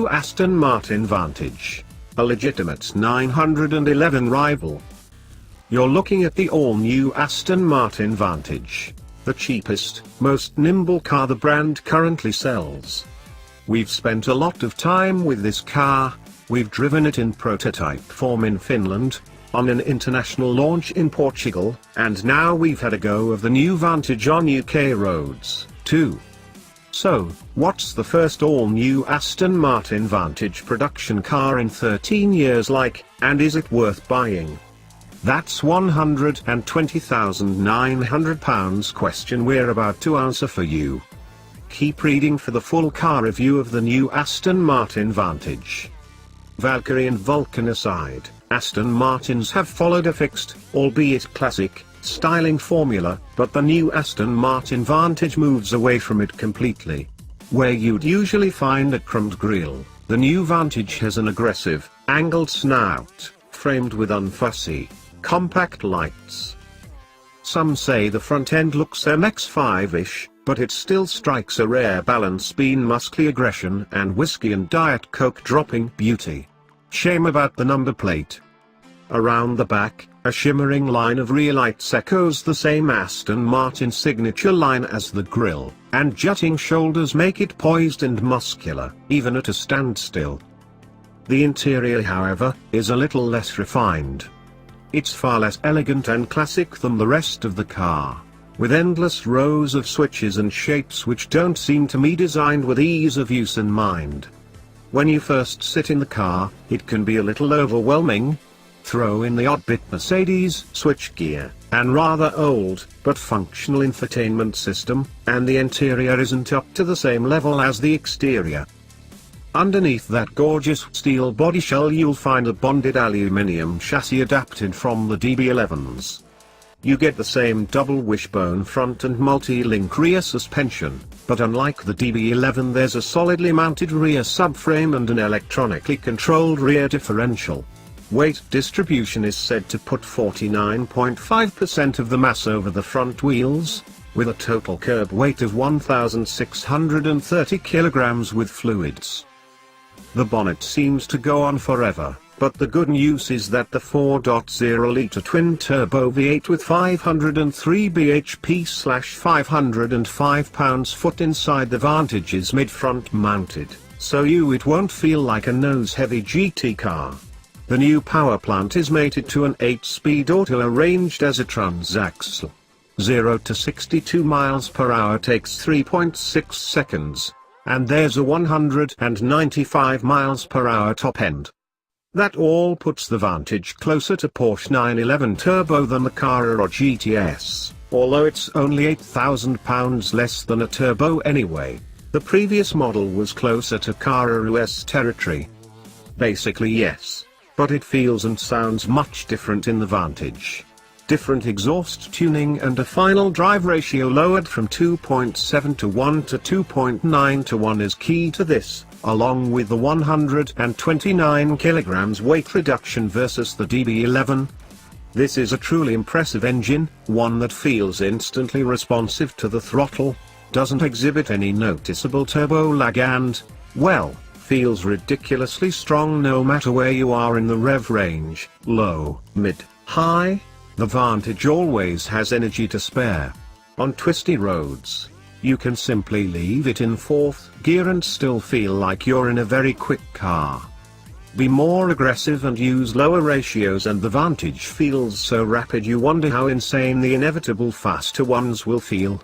new Aston Martin Vantage, a legitimate 911 rival. You're looking at the all-new Aston Martin Vantage, the cheapest, most nimble car the brand currently sells. We've spent a lot of time with this car. We've driven it in prototype form in Finland, on an international launch in Portugal, and now we've had a go of the new Vantage on UK roads, too. So, what's the first all-new Aston Martin Vantage production car in 13 years like, and is it worth buying? That's £120,900 question we're about to answer for you. Keep reading for the full car review of the new Aston Martin Vantage. Valkyrie and Vulcan aside, Aston Martins have followed a fixed, albeit classic, styling formula, but the new Aston Martin Vantage moves away from it completely. Where you'd usually find a chromed grille, the new Vantage has an aggressive, angled snout, framed with unfussy, compact lights. Some say the front end looks MX-5-ish, but it still strikes a rare balance between muscly aggression and whiskey and Diet Coke dropping beauty. Shame about the number plate. Around the back, a shimmering line of rear lights echoes the same Aston Martin signature line as the grille, and jutting shoulders make it poised and muscular, even at a standstill. The interior, however, is a little less refined. It's far less elegant and classic than the rest of the car, with endless rows of switches and shapes which don't seem to me designed with ease of use in mind. When you first sit in the car, it can be a little overwhelming. Throw in the odd-bit Mercedes switchgear, and rather old, but functional infotainment system, and the interior isn't up to the same level as the exterior. Underneath that gorgeous steel body shell you'll find a bonded aluminium chassis adapted from the DB11s. You get the same double wishbone front and multi-link rear suspension, but unlike the DB11 there's a solidly mounted rear subframe and an electronically controlled rear differential. Weight distribution is said to put 49.5% of the mass over the front wheels, with a total curb weight of 1,630 kilograms with fluids. The bonnet seems to go on forever, but the good news is that the 4.0-litre twin-turbo V8 with 503 bhp/505 pounds-foot inside the Vantage is mid-front mounted, so it won't feel like a nose-heavy GT car. The new power plant is mated to an 8-speed auto arranged as a transaxle. 0 to 62 miles per hour takes 3.6 seconds, and there's a 195 miles per hour top end. That all puts the Vantage closer to Porsche 911 Turbo than the Carrera GTS, although it's only £8,000 less than a Turbo anyway. The previous model was closer to Carrera's territory. Basically yes. But it feels and sounds much different in the Vantage. Different exhaust tuning and a final drive ratio lowered from 2.7 to 1 to 2.9 to 1 is key to this, along with the 129 kilograms weight reduction versus the DB11. This is a truly impressive engine, one that feels instantly responsive to the throttle, doesn't exhibit any noticeable turbo lag and, well, feels ridiculously strong no matter where you are in the rev range, low, mid, high. The Vantage always has energy to spare. On twisty roads, you can simply leave it in 4th gear and still feel like you're in a very quick car. Be more aggressive and use lower ratios and the Vantage feels so rapid you wonder how insane the inevitable faster ones will feel.